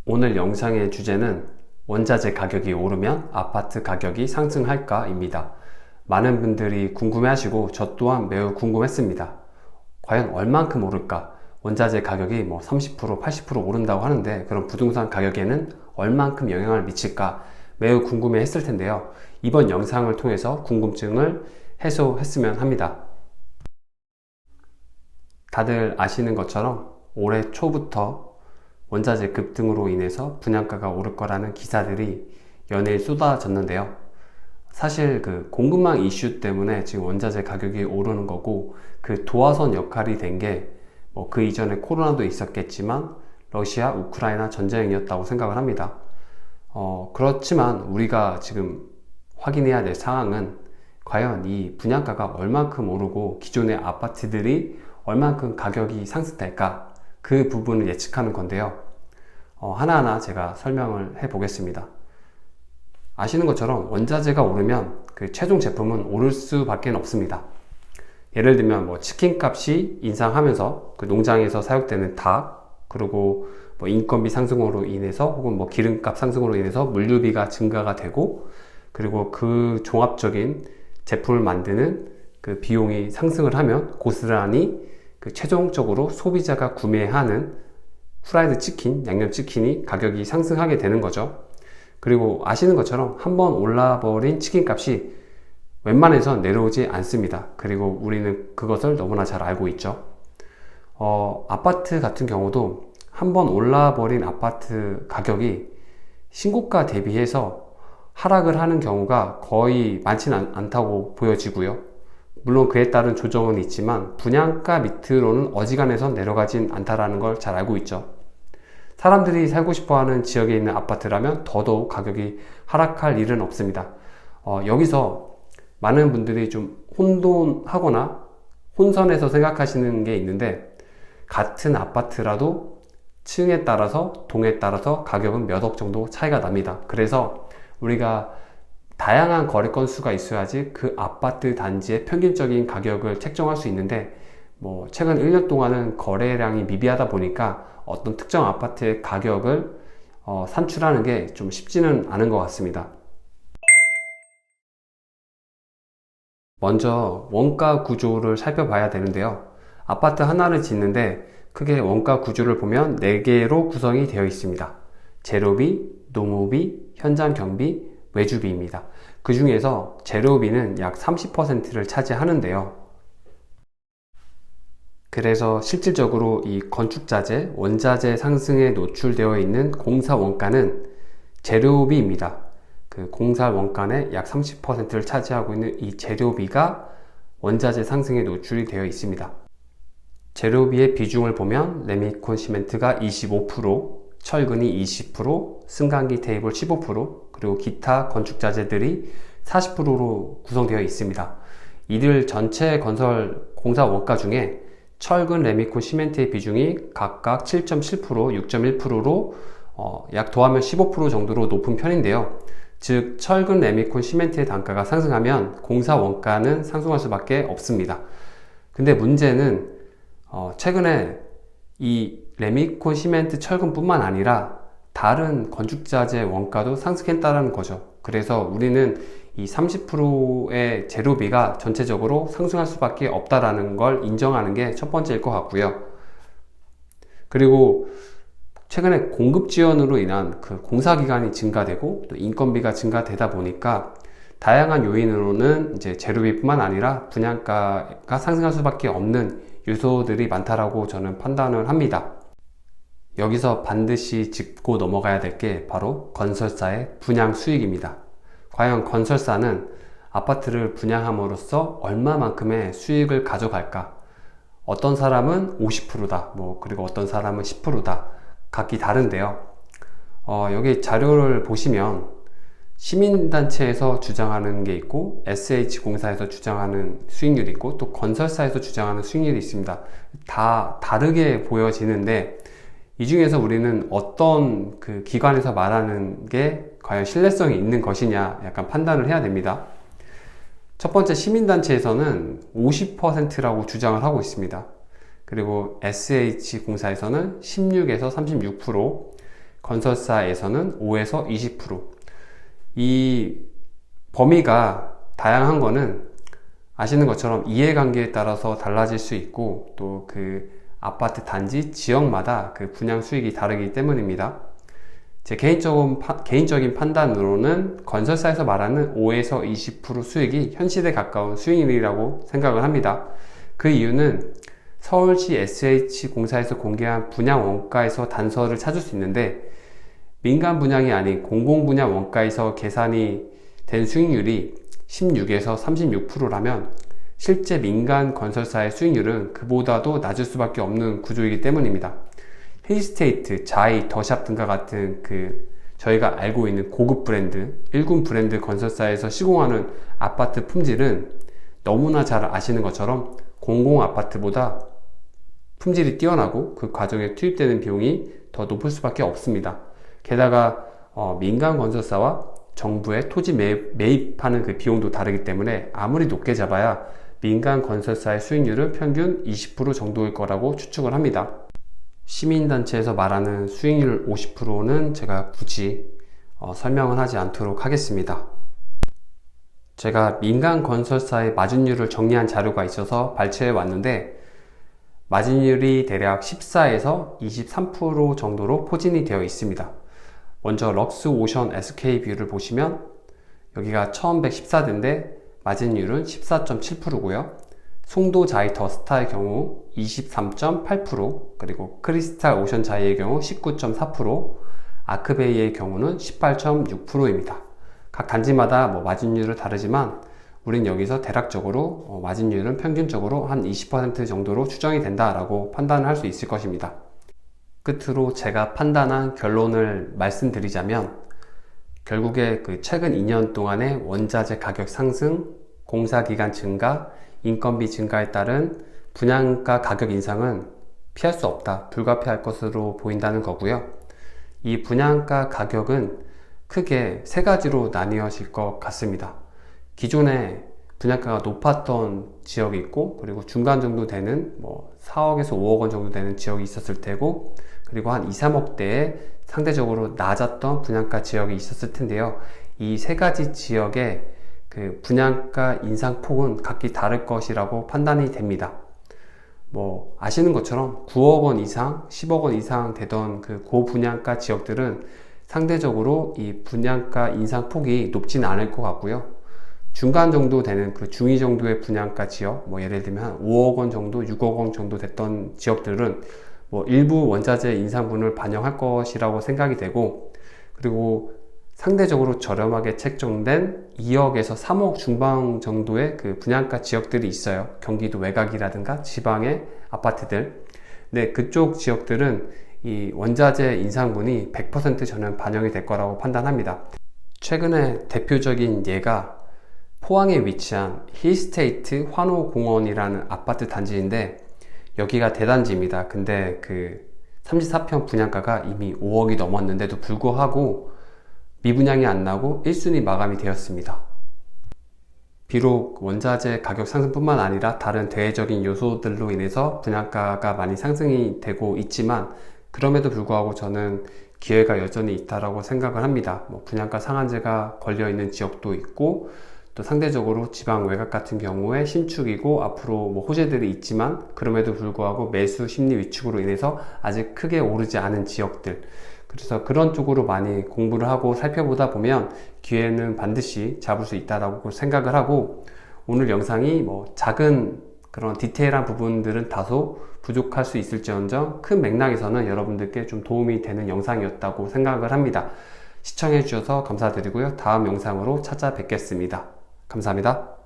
오늘 영상의 주제는 원자재 가격이 오르면 아파트 가격이 상승할까 입니다. 많은 분들이 궁금해하시고 저 또한 매우 궁금했습니다. 과연 얼만큼 오를까? 원자재 가격이 30%, 80% 오른다고 하는데 그럼 부동산 가격에는 얼만큼 영향을 미칠까? 매우 궁금해 했을 텐데요. 이번 영상을 통해서 궁금증을 해소했으면 합니다. 다들 아시는 것처럼 올해 초부터 원자재 급등으로 인해서 분양가가 오를 거라는 기사들이 연일 쏟아졌는데요. 사실 그 공급망 이슈 때문에 지금 원자재 가격이 오르는 거고, 그 도화선 역할이 된 게 그 이전에 코로나도 있었겠지만 러시아 우크라이나 전쟁이었다고 생각을 합니다. 그렇지만 우리가 지금 확인해야 될 상황은 과연 이 분양가가 얼만큼 오르고 기존의 아파트들이 얼만큼 가격이 상승될까, 그 부분을 예측하는 건데요. 하나하나 제가 설명을 해 보겠습니다. 아시는 것처럼 원자재가 오르면 그 최종 제품은 오를 수밖에 없습니다. 예를 들면 치킨 값이 인상하면서 그 농장에서 사육되는 닭, 그리고 인건비 상승으로 인해서 혹은 기름값 상승으로 인해서 물류비가 증가가 되고, 그리고 그 종합적인 제품을 만드는 그 비용이 상승을 하면 고스란히 그 최종적으로 소비자가 구매하는 후라이드 치킨, 양념 치킨이 가격이 상승하게 되는 거죠. 그리고 아시는 것처럼 한번 올라버린 치킨 값이 웬만해선 내려오지 않습니다. 그리고 우리는 그것을 너무나 잘 알고 있죠. 아파트 같은 경우도 한번 올라버린 아파트 가격이 신고가 대비해서 하락을 하는 경우가 거의 많지는 않다고 보여지고요. 물론 그에 따른 조정은 있지만 분양가 밑으로는 어지간해선 내려가진 않다라는 걸 잘 알고 있죠. 사람들이 살고 싶어하는 지역에 있는 아파트라면 더더욱 가격이 하락할 일은 없습니다. 여기서 많은 분들이 좀 혼돈하거나 혼선해서 생각하시는 게 있는데, 같은 아파트라도 층에 따라서 동에 따라서 가격은 몇 억 정도 차이가 납니다. 그래서 우리가 다양한 거래 건수가 있어야지 그 아파트 단지의 평균적인 가격을 책정할 수 있는데, 최근 1년 동안은 거래량이 미비하다 보니까 어떤 특정 아파트의 가격을 산출하는 게 좀 쉽지는 않은 것 같습니다. 먼저 원가 구조를 살펴봐야 되는데요. 아파트 하나를 짓는데 크게 원가 구조를 보면 4개로 구성이 되어 있습니다. 재료비, 노무비, 현장 경비, 외주비입니다. 그 중에서 재료비는 약 30%를 차지하는데요. 그래서 실질적으로 이 건축자재, 원자재 상승에 노출되어 있는 공사 원가는 재료비입니다. 그 공사 원가의 약 30%를 차지하고 있는 이 재료비가 원자재 상승에 노출이 되어 있습니다. 재료비의 비중을 보면 레미콘 시멘트가 25%, 철근이 20%, 승강기 테이블 15%, 그리고 기타 건축자재들이 40%로 구성되어 있습니다. 이들 전체 건설 공사 원가 중에 철근, 레미콘, 시멘트의 비중이 각각 7.7%, 6.1%로 약 더하면 15% 정도로 높은 편인데요. 즉 철근, 레미콘, 시멘트의 단가가 상승하면 공사 원가는 상승할 수밖에 없습니다. 근데 문제는 최근에 이 레미콘, 시멘트, 철근 뿐만 아니라 다른 건축자재 원가도 상승했다는 거죠. 그래서 우리는 이 30%의 재료비가 전체적으로 상승할 수밖에 없다라는 걸 인정하는 게 첫 번째일 것 같고요. 그리고 최근에 공급 지연으로 인한 그 공사 기간이 증가되고 또 인건비가 증가되다 보니까 다양한 요인으로는 이제 재료비뿐만 아니라 분양가가 상승할 수밖에 없는 요소들이 많다라고 저는 판단을 합니다. 여기서 반드시 짚고 넘어가야 될 게 바로 건설사의 분양 수익입니다. 과연 건설사는 아파트를 분양함으로써 얼마만큼의 수익을 가져갈까? 어떤 사람은 50%다, 그리고 어떤 사람은 10%다. 각기 다른데요. 여기 자료를 보시면 시민단체에서 주장하는 게 있고 SH공사에서 주장하는 수익률이 있고 또 건설사에서 주장하는 수익률이 있습니다. 다 다르게 보여지는데 이 중에서 우리는 어떤 그 기관에서 말하는 게 과연 신뢰성이 있는 것이냐 약간 판단을 해야 됩니다. 첫 번째 시민단체에서는 50%라고 주장을 하고 있습니다. 그리고 SH공사에서는 16에서 36%, 건설사에서는 5에서 20%. 이 범위가 다양한 거는 아시는 것처럼 이해관계에 따라서 달라질 수 있고 또 그 아파트 단지 지역마다 그 분양 수익이 다르기 때문입니다. 제 개인적인 판단으로는 건설사에서 말하는 5에서 20% 수익이 현실에 가까운 수익률이라고 생각을 합니다. 그 이유는 서울시 SH공사에서 공개한 분양 원가에서 단서를 찾을 수 있는데, 민간 분양이 아닌 공공 분양 원가에서 계산이 된 수익률이 16에서 36%라면 실제 민간 건설사의 수익률은 그보다도 낮을 수밖에 없는 구조이기 때문입니다. 힐스테이트, 자이, 더샵 등과 같은 저희가 알고 있는 고급 브랜드, 1군 브랜드 건설사에서 시공하는 아파트 품질은 너무나 잘 아시는 것처럼 공공 아파트보다 품질이 뛰어나고 그 과정에 투입되는 비용이 더 높을 수밖에 없습니다. 게다가 민간 건설사와 정부의 토지 매입하는 그 비용도 다르기 때문에 아무리 높게 잡아야 민간 건설사의 수익률은 평균 20% 정도일 거라고 추측을 합니다. 시민단체에서 말하는 수익률 50%는 제가 굳이 설명을 하지 않도록 하겠습니다. 제가 민간 건설사의 마진율을 정리한 자료가 있어서 발췌해 왔는데, 마진율이 대략 14에서 23% 정도로 포진이 되어 있습니다. 먼저 럭스오션 SK뷰를 보시면 여기가 1114대인데 마진율은 14.7%고요. 송도 자이 더스타의 경우 23.8%, 그리고 크리스탈 오션 자이의 경우 19.4%, 아크베이의 경우는 18.6%입니다. 각 단지마다 마진율은 다르지만 우린 여기서 대략적으로 마진율은 평균적으로 한 20% 정도로 추정이 된다라고 판단을 할 수 있을 것입니다. 끝으로 제가 판단한 결론을 말씀드리자면, 결국에 최근 2년 동안의 원자재 가격 상승, 공사기간 증가, 인건비 증가에 따른 분양가 가격 인상은 피할 수 없다, 불가피할 것으로 보인다는 거고요. 이 분양가 가격은 크게 세 가지로 나뉘어질 것 같습니다. 기존에 분양가가 높았던 지역이 있고, 그리고 중간 정도 되는 4억에서 5억 원 정도 되는 지역이 있었을 테고, 그리고 한 2, 3억대에 상대적으로 낮았던 분양가 지역이 있었을 텐데요. 이 세 가지 지역의 그 분양가 인상폭은 각기 다를 것이라고 판단이 됩니다. 아시는 것처럼 9억 원 이상, 10억 원 이상 되던 그 고분양가 지역들은 상대적으로 이 분양가 인상폭이 높진 않을 것 같고요. 중간 정도 되는 그 중위 정도의 분양가 지역, 예를 들면 한 5억 원 정도, 6억 원 정도 됐던 지역들은 일부 원자재 인상분을 반영할 것이라고 생각이 되고, 그리고 상대적으로 저렴하게 책정된 2억에서 3억 중반 정도의 그 분양가 지역들이 있어요. 경기도 외곽이라든가 지방의 아파트들. 네, 그쪽 지역들은 이 원자재 인상분이 100% 저는 반영이 될 거라고 판단합니다. 최근에 대표적인 예가 포항에 위치한 힐스테이트 환호공원이라는 아파트 단지인데, 여기가 대단지입니다. 근데 그 34평 분양가가 이미 5억이 넘었는데도 불구하고 미분양이 안 나고 1순위 마감이 되었습니다. 비록 원자재 가격 상승뿐만 아니라 다른 대외적인 요소들로 인해서 분양가가 많이 상승이 되고 있지만, 그럼에도 불구하고 저는 기회가 여전히 있다라고 생각을 합니다. 분양가 상한제가 걸려있는 지역도 있고, 또 상대적으로 지방 외곽 같은 경우에 신축이고 앞으로 호재들이 있지만, 그럼에도 불구하고 매수 심리 위축으로 인해서 아직 크게 오르지 않은 지역들, 그래서 그런 쪽으로 많이 공부를 하고 살펴보다 보면 기회는 반드시 잡을 수 있다고 생각을 하고, 오늘 영상이 작은 그런 디테일한 부분들은 다소 부족할 수 있을지언정 큰 맥락에서는 여러분들께 좀 도움이 되는 영상이었다고 생각을 합니다. 시청해 주셔서 감사드리고요. 다음 영상으로 찾아뵙겠습니다. 감사합니다.